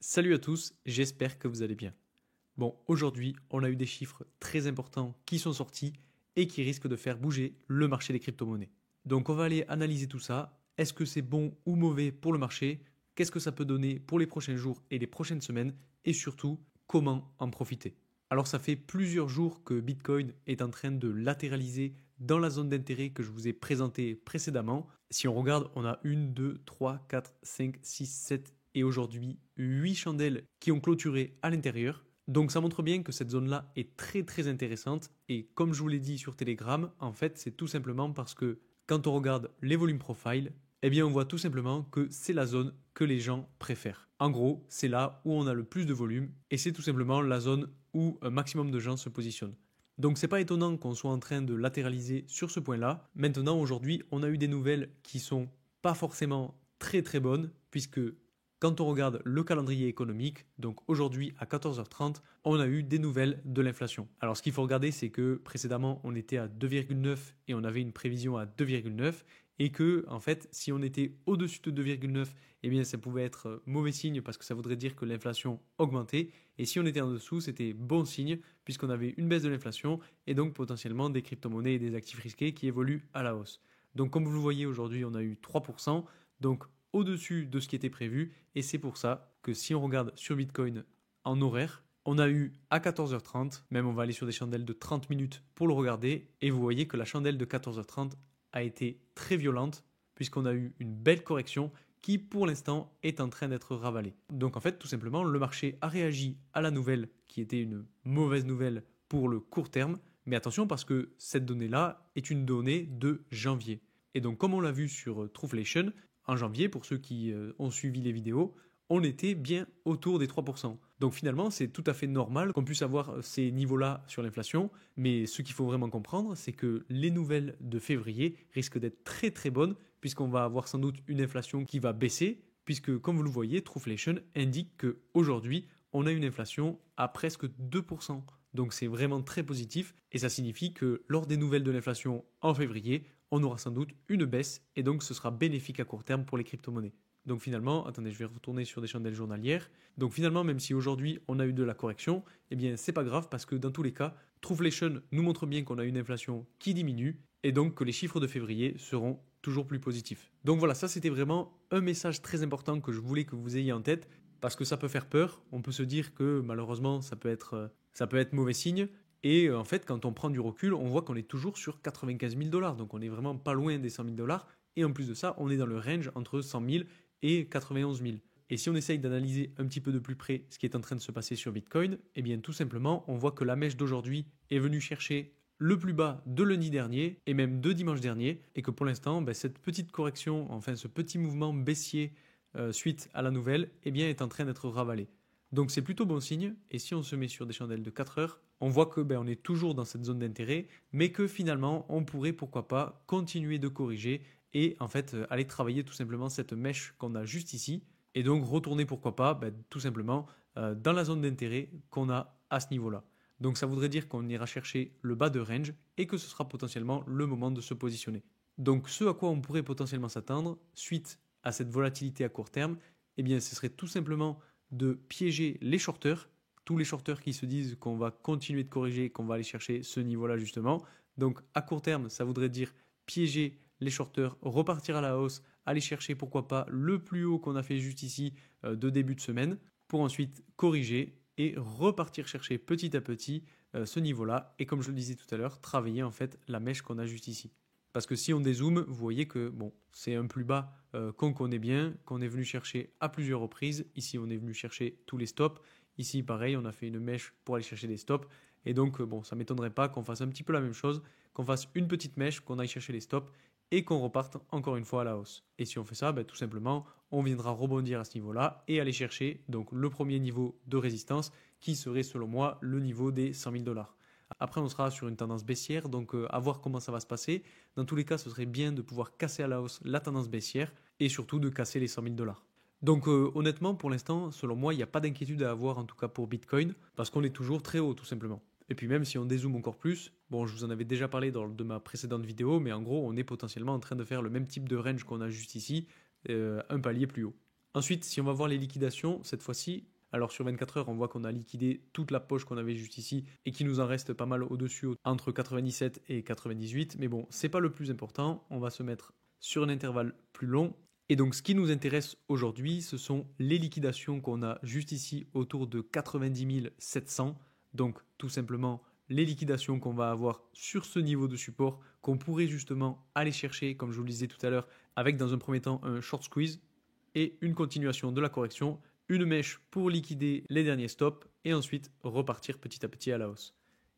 Salut à tous, j'espère que vous allez bien. Bon, aujourd'hui, on a eu des chiffres très importants qui sont sortis et qui risquent de faire bouger le marché des crypto-monnaies. Donc on va aller analyser tout ça. Est-ce que c'est bon ou mauvais pour le marché? Qu'est-ce que ça peut donner pour les prochains jours et les prochaines semaines? Et surtout, comment en profiter? Alors ça fait plusieurs jours que Bitcoin est en train de latéraliser dans la zone d'intérêt que je vous ai présentée précédemment. Si on regarde, on a 1, 2, 3, 4, 5, 6, 7 et aujourd'hui 8 chandelles qui ont clôturé à l'intérieur. Donc ça montre bien que cette zone-là est très très intéressante et comme je vous l'ai dit sur Telegram, en fait c'est tout simplement parce que quand on regarde les volumes profile, eh bien on voit tout simplement que c'est la zone que les gens préfèrent. En gros, c'est là où on a le plus de volume et c'est tout simplement la zone où un maximum de gens se positionnent. Donc c'est pas étonnant qu'on soit en train de latéraliser sur ce point-là. Maintenant, aujourd'hui, on a eu des nouvelles qui sont pas forcément très très bonnes, puisque quand on regarde le calendrier économique, donc aujourd'hui à 14h30, on a eu des nouvelles de l'inflation. Alors ce qu'il faut regarder, c'est que précédemment on était à 2,9 et on avait une prévision à 2,9 et que en fait si on était au-dessus de 2,9, eh bien ça pouvait être mauvais signe parce que ça voudrait dire que l'inflation augmentait et si on était en dessous, c'était bon signe puisqu'on avait une baisse de l'inflation et donc potentiellement des crypto-monnaies et des actifs risqués qui évoluent à la hausse. Donc comme vous le voyez aujourd'hui, on a eu 3%, donc au-dessus de ce qui était prévu et c'est pour ça que si on regarde sur Bitcoin en horaire, on a eu à 14h30, même on va aller sur des chandelles de 30 minutes pour le regarder et vous voyez que la chandelle de 14h30 a été très violente puisqu'on a eu une belle correction qui pour l'instant est en train d'être ravalée. Donc en fait tout simplement le marché a réagi à la nouvelle qui était une mauvaise nouvelle pour le court terme, mais attention parce que cette donnée-là est une donnée de janvier. Et donc comme on l'a vu sur Trueflation, en janvier, pour ceux qui ont suivi les vidéos, on était bien autour des 3%. Donc finalement, c'est tout à fait normal qu'on puisse avoir ces niveaux-là sur l'inflation, mais ce qu'il faut vraiment comprendre, c'est que les nouvelles de février risquent d'être très très bonnes, puisqu'on va avoir sans doute une inflation qui va baisser, puisque comme vous le voyez, Trueflation indique qu'aujourd'hui, on a une inflation à presque 2%. Donc c'est vraiment très positif, et ça signifie que lors des nouvelles de l'inflation en février, on aura sans doute une baisse et donc ce sera bénéfique à court terme pour les crypto-monnaies. Donc finalement, attendez, je vais retourner sur des chandelles journalières. Donc finalement, même si aujourd'hui on a eu de la correction, eh bien c'est pas grave parce que dans tous les cas, Trueflation nous montre bien qu'on a une inflation qui diminue et donc que les chiffres de février seront toujours plus positifs. Donc voilà, ça c'était vraiment un message très important que je voulais que vous ayez en tête parce que ça peut faire peur. On peut se dire que malheureusement ça peut être mauvais signe. Et en fait, quand on prend du recul, on voit qu'on est toujours sur 95 000 $. Donc on est vraiment pas loin des 100 000 $. Et en plus de ça, on est dans le range entre 100 000 et 91 000. Et si on essaye d'analyser un petit peu de plus près ce qui est en train de se passer sur Bitcoin, eh bien tout simplement, on voit que la mèche d'aujourd'hui est venue chercher le plus bas de lundi dernier et même de dimanche dernier. Et que pour l'instant, cette petite correction, enfin ce petit mouvement baissier suite à la nouvelle, eh bien, est en train d'être ravalé. Donc c'est plutôt bon signe, et si on se met sur des chandelles de 4 heures, on voit que on est toujours dans cette zone d'intérêt, mais que finalement on pourrait pourquoi pas continuer de corriger et en fait aller travailler tout simplement cette mèche qu'on a juste ici, et donc retourner pourquoi pas tout simplement dans la zone d'intérêt qu'on a à ce niveau-là. Donc ça voudrait dire qu'on ira chercher le bas de range et que ce sera potentiellement le moment de se positionner. Donc ce à quoi on pourrait potentiellement s'attendre suite à cette volatilité à court terme, eh bien ce serait tout simplement de piéger les shorteurs, tous les shorteurs qui se disent qu'on va continuer de corriger, qu'on va aller chercher ce niveau-là justement. Donc à court terme, ça voudrait dire piéger les shorteurs, repartir à la hausse, aller chercher pourquoi pas le plus haut qu'on a fait juste ici de début de semaine, pour ensuite corriger et repartir chercher petit à petit ce niveau-là. Et comme je le disais tout à l'heure, travailler en fait la mèche qu'on a juste ici. Parce que si on dézoome, vous voyez que bon, c'est un plus bas qu'on connaît bien, qu'on est venu chercher à plusieurs reprises. Ici, on est venu chercher tous les stops. Ici, pareil, on a fait une mèche pour aller chercher des stops. Et donc, bon, ça ne m'étonnerait pas qu'on fasse un petit peu la même chose, qu'on fasse une petite mèche, qu'on aille chercher les stops et qu'on reparte encore une fois à la hausse. Et si on fait ça, tout simplement, on viendra rebondir à ce niveau-là et aller chercher donc le premier niveau de résistance qui serait selon moi le niveau des 100 000 $. Après, on sera sur une tendance baissière, donc à voir comment ça va se passer. Dans tous les cas, ce serait bien de pouvoir casser à la hausse la tendance baissière et surtout de casser les 100 000 $. Donc honnêtement, pour l'instant, selon moi, il n'y a pas d'inquiétude à avoir en tout cas pour Bitcoin parce qu'on est toujours très haut tout simplement. Et puis même si on dézoome encore plus, bon, je vous en avais déjà parlé de ma précédente vidéo, mais en gros, on est potentiellement en train de faire le même type de range qu'on a juste ici, un palier plus haut. Ensuite, si on va voir les liquidations, cette fois-ci, alors sur 24 heures, on voit qu'on a liquidé toute la poche qu'on avait juste ici et qu'il nous en reste pas mal au-dessus, entre 97 et 98. Mais bon, c'est pas le plus important. On va se mettre sur un intervalle plus long. Et donc, ce qui nous intéresse aujourd'hui, ce sont les liquidations qu'on a juste ici autour de 90 700. Donc, tout simplement, les liquidations qu'on va avoir sur ce niveau de support, qu'on pourrait justement aller chercher, comme je vous le disais tout à l'heure, avec dans un premier temps un short squeeze et une continuation de la correction, une mèche pour liquider les derniers stops et ensuite repartir petit à petit à la hausse.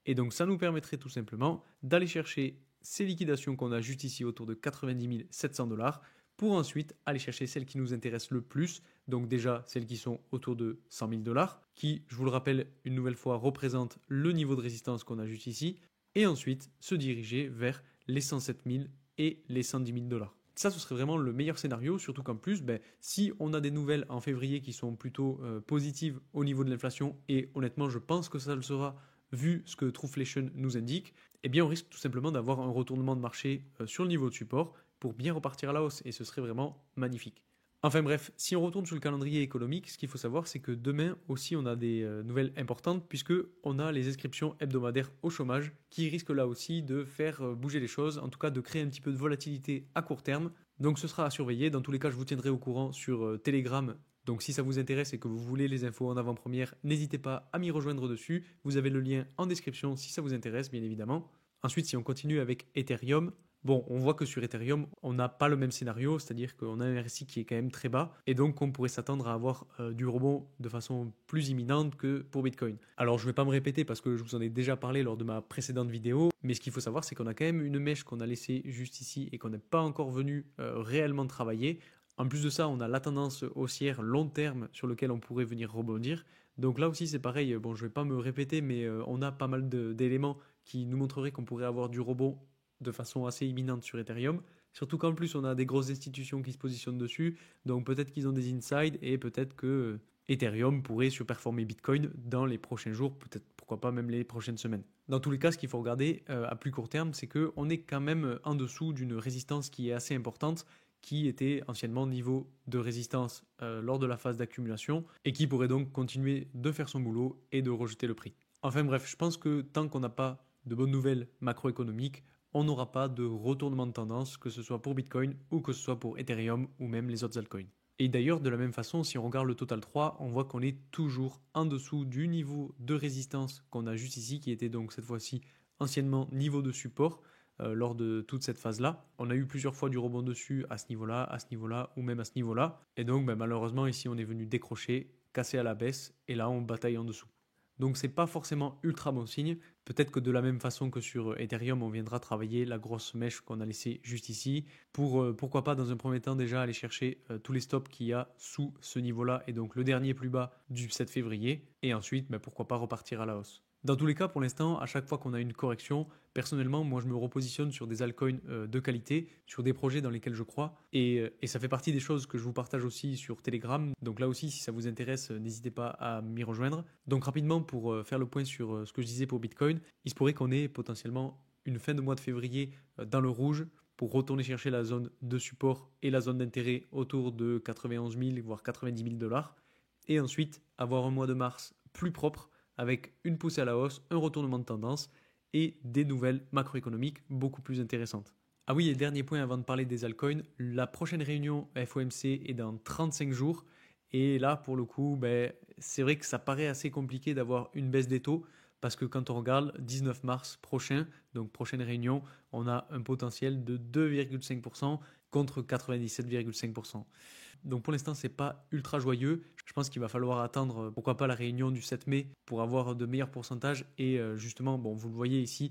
Et donc ça nous permettrait tout simplement d'aller chercher ces liquidations qu'on a juste ici autour de 90 700 $ pour ensuite aller chercher celles qui nous intéressent le plus, donc déjà celles qui sont autour de 100 000 $, qui, je vous le rappelle une nouvelle fois, représentent le niveau de résistance qu'on a juste ici, et ensuite se diriger vers les 107 000 et les 110 000 $. Ça, ce serait vraiment le meilleur scénario, surtout qu'en plus, si on a des nouvelles en février qui sont plutôt positives au niveau de l'inflation, et honnêtement, je pense que ça le sera vu ce que Trueflation nous indique, eh bien on risque tout simplement d'avoir un retournement de marché sur le niveau de support pour bien repartir à la hausse, et ce serait vraiment magnifique. Enfin bref, si on retourne sur le calendrier économique, ce qu'il faut savoir, c'est que demain aussi on a des nouvelles importantes, puisque on a les inscriptions hebdomadaires au chômage qui risquent là aussi de faire bouger les choses, en tout cas de créer un petit peu de volatilité à court terme. Donc ce sera à surveiller. Dans tous les cas, je vous tiendrai au courant sur Telegram. Donc si ça vous intéresse et que vous voulez les infos en avant-première, n'hésitez pas à m'y rejoindre dessus. Vous avez le lien en description si ça vous intéresse, bien évidemment. Ensuite, si on continue avec Ethereum, bon, on voit que sur Ethereum, on n'a pas le même scénario, c'est-à-dire qu'on a un RSI qui est quand même très bas, et donc on pourrait s'attendre à avoir du rebond de façon plus imminente que pour Bitcoin. Alors je ne vais pas me répéter parce que je vous en ai déjà parlé lors de ma précédente vidéo, mais ce qu'il faut savoir, c'est qu'on a quand même une mèche qu'on a laissée juste ici et qu'on n'est pas encore venu réellement travailler. En plus de ça, on a la tendance haussière long terme sur lequel on pourrait venir rebondir. Donc là aussi, c'est pareil. Bon, je ne vais pas me répéter, mais on a pas mal d'éléments qui nous montreraient qu'on pourrait avoir du rebond de façon assez imminente sur Ethereum. Surtout qu'en plus, on a des grosses institutions qui se positionnent dessus. Donc peut-être qu'ils ont des insides et peut-être que Ethereum pourrait surperformer Bitcoin dans les prochains jours, peut-être pourquoi pas même les prochaines semaines. Dans tous les cas, ce qu'il faut regarder à plus court terme, c'est qu'on est quand même en dessous d'une résistance qui est assez importante, qui était anciennement niveau de résistance lors de la phase d'accumulation et qui pourrait donc continuer de faire son boulot et de rejeter le prix. Enfin bref, je pense que tant qu'on n'a pas de bonnes nouvelles macroéconomiques, on n'aura pas de retournement de tendance, que ce soit pour Bitcoin ou que ce soit pour Ethereum ou même les autres altcoins. Et d'ailleurs, de la même façon, si on regarde le Total 3, on voit qu'on est toujours en dessous du niveau de résistance qu'on a juste ici, qui était donc cette fois-ci anciennement niveau de support lors de toute cette phase-là. On a eu plusieurs fois du rebond dessus à ce niveau-là ou même à ce niveau-là. Et donc malheureusement ici on est venu décrocher, casser à la baisse et là on bataille en dessous. Donc c'est pas forcément ultra bon signe. Peut-être que de la même façon que sur Ethereum, on viendra travailler la grosse mèche qu'on a laissée juste ici pour pourquoi pas dans un premier temps déjà aller chercher tous les stops qu'il y a sous ce niveau-là et donc le dernier plus bas du 7 février et ensuite pourquoi pas repartir à la hausse. Dans tous les cas, pour l'instant, à chaque fois qu'on a une correction, personnellement, moi je me repositionne sur des altcoins de qualité, sur des projets dans lesquels je crois. Et ça fait partie des choses que je vous partage aussi sur Telegram. Donc là aussi, si ça vous intéresse, n'hésitez pas à m'y rejoindre. Donc rapidement, pour faire le point sur ce que je disais pour Bitcoin, il se pourrait qu'on ait potentiellement une fin de mois de février dans le rouge pour retourner chercher la zone de support et la zone d'intérêt autour de 91 000 voire 90 000 $. Et ensuite, avoir un mois de mars plus propre avec une poussée à la hausse, un retournement de tendance et des nouvelles macroéconomiques beaucoup plus intéressantes. Ah oui, et dernier point avant de parler des altcoins, la prochaine réunion FOMC est dans 35 jours. Et là, pour le coup, c'est vrai que ça paraît assez compliqué d'avoir une baisse des taux parce que quand on regarde 19 mars prochain, donc prochaine réunion, on a un potentiel de 2,5% contre 97,5%. Donc pour l'instant, c'est pas ultra joyeux. Je pense qu'il va falloir attendre, pourquoi pas la réunion du 7 mai pour avoir de meilleurs pourcentages. Et justement, bon, vous le voyez ici,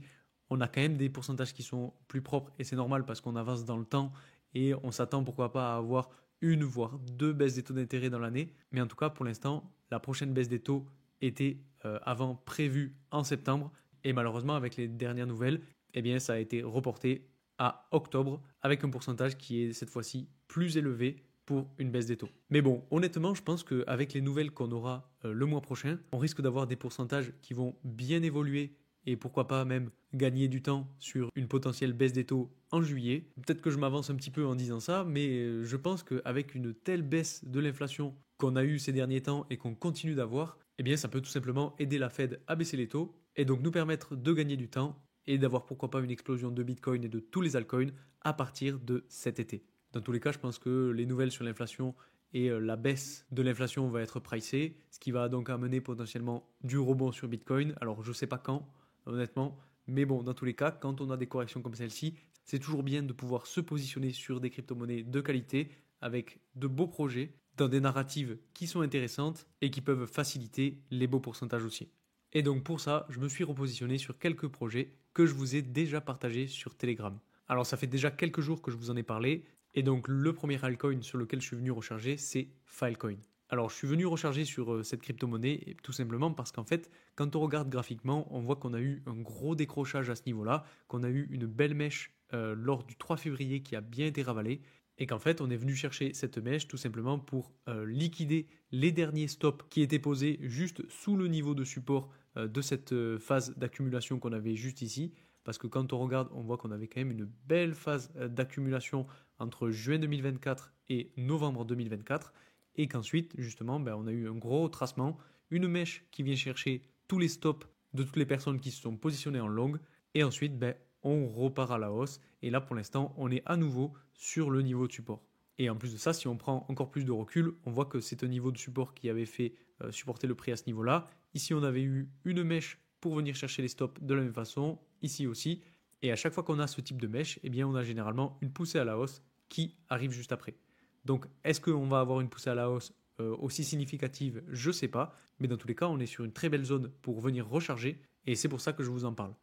on a quand même des pourcentages qui sont plus propres et c'est normal parce qu'on avance dans le temps et on s'attend pourquoi pas à avoir une voire deux baisses des taux d'intérêt dans l'année. Mais en tout cas, pour l'instant, la prochaine baisse des taux était avant prévue en septembre et malheureusement, avec les dernières nouvelles, eh bien, ça a été reporté à octobre avec un pourcentage qui est cette fois-ci plus élevé pour une baisse des taux. Mais bon, honnêtement, je pense qu'avec les nouvelles qu'on aura le mois prochain, on risque d'avoir des pourcentages qui vont bien évoluer et pourquoi pas même gagner du temps sur une potentielle baisse des taux en juillet. Peut-être que je m'avance un petit peu en disant ça, mais je pense qu'avec une telle baisse de l'inflation qu'on a eue ces derniers temps et qu'on continue d'avoir, eh bien ça peut tout simplement aider la Fed à baisser les taux et donc nous permettre de gagner du temps et d'avoir pourquoi pas une explosion de Bitcoin et de tous les altcoins à partir de cet été. Dans tous les cas, je pense que les nouvelles sur l'inflation et la baisse de l'inflation va être pricée, ce qui va donc amener potentiellement du rebond sur Bitcoin. Alors je ne sais pas quand, honnêtement, mais bon, dans tous les cas, quand on a des corrections comme celle-ci, c'est toujours bien de pouvoir se positionner sur des crypto-monnaies de qualité avec de beaux projets, dans des narratives qui sont intéressantes et qui peuvent faciliter les beaux pourcentages aussi. Et donc pour ça, je me suis repositionné sur quelques projets que je vous ai déjà partagés sur Telegram. Alors ça fait déjà quelques jours que je vous en ai parlé, et donc le premier altcoin sur lequel je suis venu recharger, c'est Filecoin. Alors je suis venu recharger sur cette crypto-monnaie tout simplement parce qu'en fait, quand on regarde graphiquement, on voit qu'on a eu un gros décrochage à ce niveau-là, qu'on a eu une belle mèche lors du 3 février qui a bien été ravalée, et qu'en fait on est venu chercher cette mèche tout simplement pour liquider les derniers stops qui étaient posés juste sous le niveau de support de cette phase d'accumulation qu'on avait juste ici. Parce que quand on regarde, on voit qu'on avait quand même une belle phase d'accumulation entre juin 2024 et novembre 2024. Et qu'ensuite, justement, on a eu un gros retracement, une mèche qui vient chercher tous les stops de toutes les personnes qui se sont positionnées en long. Et ensuite, on repart à la hausse. Et là, pour l'instant, on est à nouveau sur le niveau de support. Et en plus de ça, si on prend encore plus de recul, on voit que c'est un niveau de support qui avait fait supporter le prix à ce niveau-là. Ici, on avait eu une mèche pour venir chercher les stops de la même façon, ici aussi. Et à chaque fois qu'on a ce type de mèche, eh bien, on a généralement une poussée à la hausse qui arrive juste après. Donc, est-ce qu'on va avoir une poussée à la hausse aussi significative? Je ne sais pas. Mais dans tous les cas, on est sur une très belle zone pour venir recharger. Et c'est pour ça que je vous en parle.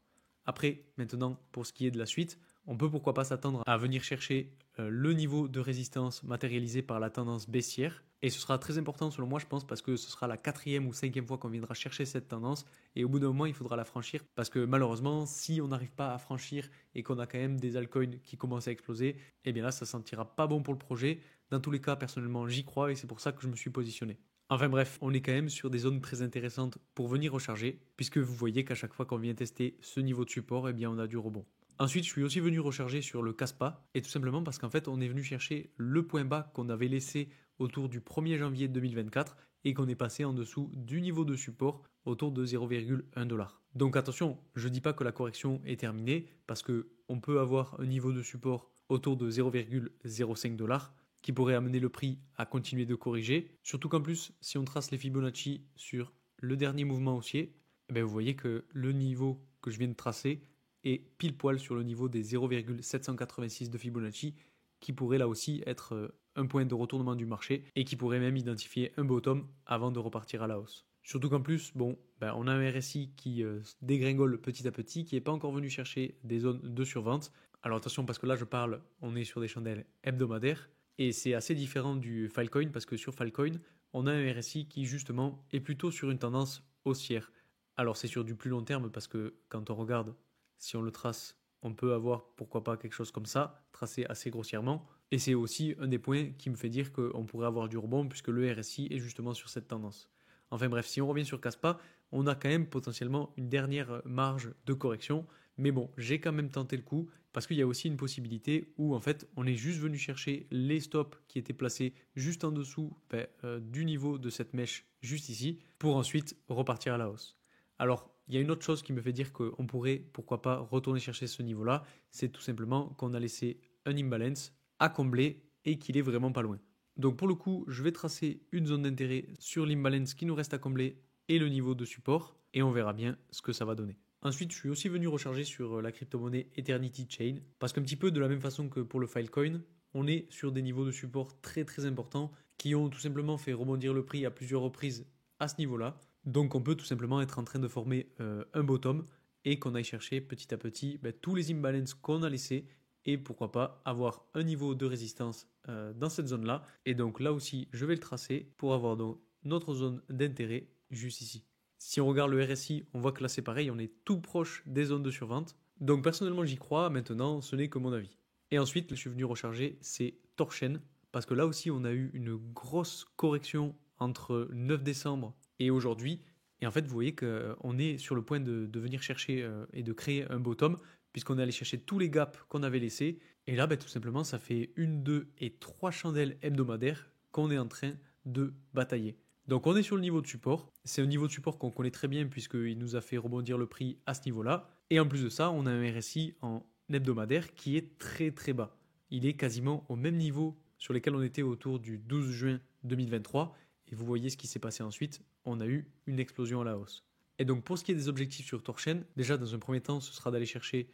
Après, maintenant, pour ce qui est de la suite, on peut pourquoi pas s'attendre à venir chercher le niveau de résistance matérialisé par la tendance baissière. Et ce sera très important selon moi, je pense, parce que ce sera la 4e ou 5e fois qu'on viendra chercher cette tendance. Et au bout d'un moment, il faudra la franchir. Parce que malheureusement, si on n'arrive pas à franchir et qu'on a quand même des altcoins qui commencent à exploser, eh bien là, ça ne sentira pas bon pour le projet. Dans tous les cas, personnellement, j'y crois et c'est pour ça que je me suis positionné. Enfin bref, on est quand même sur des zones très intéressantes pour venir recharger, puisque vous voyez qu'à chaque fois qu'on vient tester ce niveau de support, eh bien on a du rebond. Ensuite, je suis aussi venu recharger sur le Caspa, et tout simplement parce qu'en fait, on est venu chercher le point bas qu'on avait laissé autour du 1er janvier 2024 et qu'on est passé en dessous du niveau de support autour de 0,1$. Donc attention, je ne dis pas que la correction est terminée, parce qu'on peut avoir un niveau de support autour de 0,05$ qui pourrait amener le prix à continuer de corriger. Surtout qu'en plus, si on trace les Fibonacci sur le dernier mouvement haussier, vous voyez que le niveau que je viens de tracer est pile poil sur le niveau des 0,786 de Fibonacci, qui pourrait là aussi être un point de retournement du marché et qui pourrait même identifier un bottom avant de repartir à la hausse. Surtout qu'en plus, on a un RSI qui dégringole petit à petit, qui n'est pas encore venu chercher des zones de survente. Alors attention, parce que là on est sur des chandelles hebdomadaires, et c'est assez différent du Filecoin parce que sur Filecoin, on a un RSI qui justement est plutôt sur une tendance haussière. Alors c'est sur du plus long terme parce que quand on regarde, si on le trace, on peut avoir pourquoi pas quelque chose comme ça, tracé assez grossièrement. Et c'est aussi un des points qui me fait dire qu'on pourrait avoir du rebond puisque le RSI est justement sur cette tendance. Enfin bref, si on revient sur Caspa, on a quand même potentiellement une dernière marge de correction. Mais bon, j'ai quand même tenté le coup parce qu'il y a aussi une possibilité où en fait on est juste venu chercher les stops qui étaient placés juste en dessous du niveau de cette mèche juste ici pour ensuite repartir à la hausse. Alors, il y a une autre chose qui me fait dire qu'on pourrait, pourquoi pas, retourner chercher ce niveau-là, c'est tout simplement qu'on a laissé un imbalance à combler et qu'il est vraiment pas loin. Donc pour le coup, je vais tracer une zone d'intérêt sur l'imbalance qui nous reste à combler et le niveau de support, et on verra bien ce que ça va donner. Ensuite, je suis aussi venu recharger sur la crypto-monnaie Eternity Chain, parce qu'un petit peu de la même façon que pour le Filecoin, on est sur des niveaux de support très très importants qui ont tout simplement fait rebondir le prix à plusieurs reprises à ce niveau-là. Donc on peut tout simplement être en train de former un bottom et qu'on aille chercher petit à petit tous les imbalances qu'on a laissés et pourquoi pas avoir un niveau de résistance dans cette zone-là. Et donc là aussi, je vais le tracer pour avoir donc notre zone d'intérêt juste ici. Si on regarde le RSI, on voit que là c'est pareil, on est tout proche des zones de survente. Donc personnellement j'y crois, maintenant ce n'est que mon avis. Et ensuite, je suis venu recharger, c'est Torchen, parce que là aussi on a eu une grosse correction entre 9 décembre et aujourd'hui. Et en fait, vous voyez qu'on est sur le point de venir chercher et de créer un bottom, puisqu'on est allé chercher tous les gaps qu'on avait laissés. Et là, tout simplement, ça fait 1, 2 et 3 chandelles hebdomadaires qu'on est en train de batailler. Donc on est sur le niveau de support. C'est un niveau de support qu'on connaît très bien puisqu'il nous a fait rebondir le prix à ce niveau-là. Et en plus de ça, on a un RSI en hebdomadaire qui est très très bas. Il est quasiment au même niveau sur lesquels on était autour du 12 juin 2023. Et vous voyez ce qui s'est passé ensuite. On a eu une explosion à la hausse. Et donc pour ce qui est des objectifs sur Torchen, déjà dans un premier temps, ce sera d'aller chercher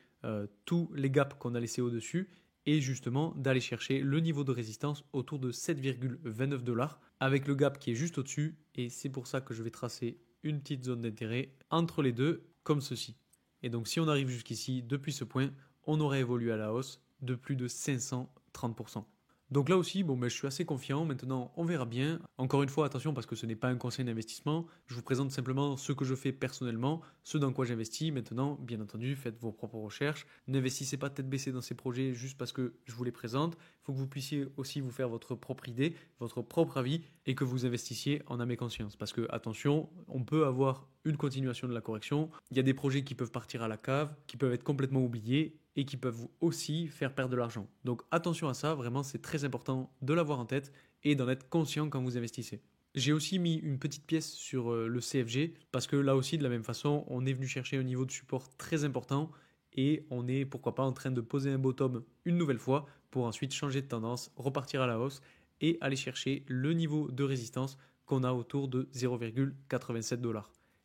tous les gaps qu'on a laissés au-dessus et justement d'aller chercher le niveau de résistance autour de 7,29 $ avec le gap qui est juste au-dessus. Et c'est pour ça que je vais tracer une petite zone d'intérêt entre les deux comme ceci. Et donc si on arrive jusqu'ici, depuis ce point, on aurait évolué à la hausse de plus de 530%. Donc là aussi, je suis assez confiant. Maintenant, on verra bien. Encore une fois, attention parce que ce n'est pas un conseil d'investissement. Je vous présente simplement ce que je fais personnellement, ce dans quoi j'investis. Maintenant, bien entendu, faites vos propres recherches. N'investissez pas tête baissée dans ces projets juste parce que je vous les présente. Il faut que vous puissiez aussi vous faire votre propre idée, votre propre avis et que vous investissiez en âme et conscience. Parce que, attention, on peut avoir une continuation de la correction. Il y a des projets qui peuvent partir à la cave, qui peuvent être complètement oubliés et qui peuvent aussi faire perdre de l'argent. Donc attention à ça, vraiment c'est très important de l'avoir en tête et d'en être conscient quand vous investissez. J'ai aussi mis une petite pièce sur le CFG parce que là aussi de la même façon, on est venu chercher un niveau de support très important et on est pourquoi pas en train de poser un bottom une nouvelle fois pour ensuite changer de tendance, repartir à la hausse et aller chercher le niveau de résistance qu'on a autour de 0,87 $.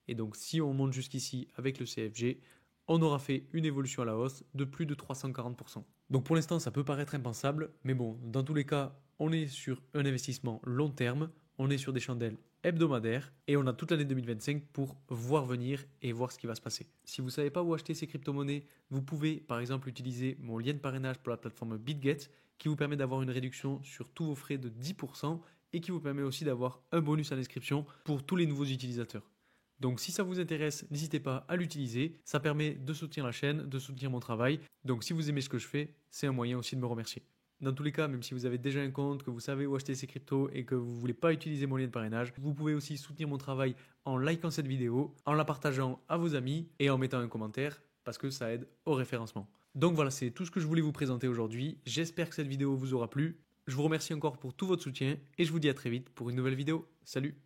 Et donc si on monte jusqu'ici avec le CFG, on aura fait une évolution à la hausse de plus de 340%. Donc pour l'instant, ça peut paraître impensable, mais bon, dans tous les cas, on est sur un investissement long terme, on est sur des chandelles hebdomadaires et on a toute l'année 2025 pour voir venir et voir ce qui va se passer. Si vous ne savez pas où acheter ces crypto-monnaies, vous pouvez par exemple utiliser mon lien de parrainage pour la plateforme BitGet qui vous permet d'avoir une réduction sur tous vos frais de 10% et qui vous permet aussi d'avoir un bonus à l'inscription pour tous les nouveaux utilisateurs. Donc si ça vous intéresse, n'hésitez pas à l'utiliser. Ça permet de soutenir la chaîne, de soutenir mon travail. Donc si vous aimez ce que je fais, c'est un moyen aussi de me remercier. Dans tous les cas, même si vous avez déjà un compte, que vous savez où acheter ces cryptos et que vous ne voulez pas utiliser mon lien de parrainage, vous pouvez aussi soutenir mon travail en likant cette vidéo, en la partageant à vos amis et en mettant un commentaire parce que ça aide au référencement. Donc voilà, c'est tout ce que je voulais vous présenter aujourd'hui. J'espère que cette vidéo vous aura plu. Je vous remercie encore pour tout votre soutien et je vous dis à très vite pour une nouvelle vidéo. Salut!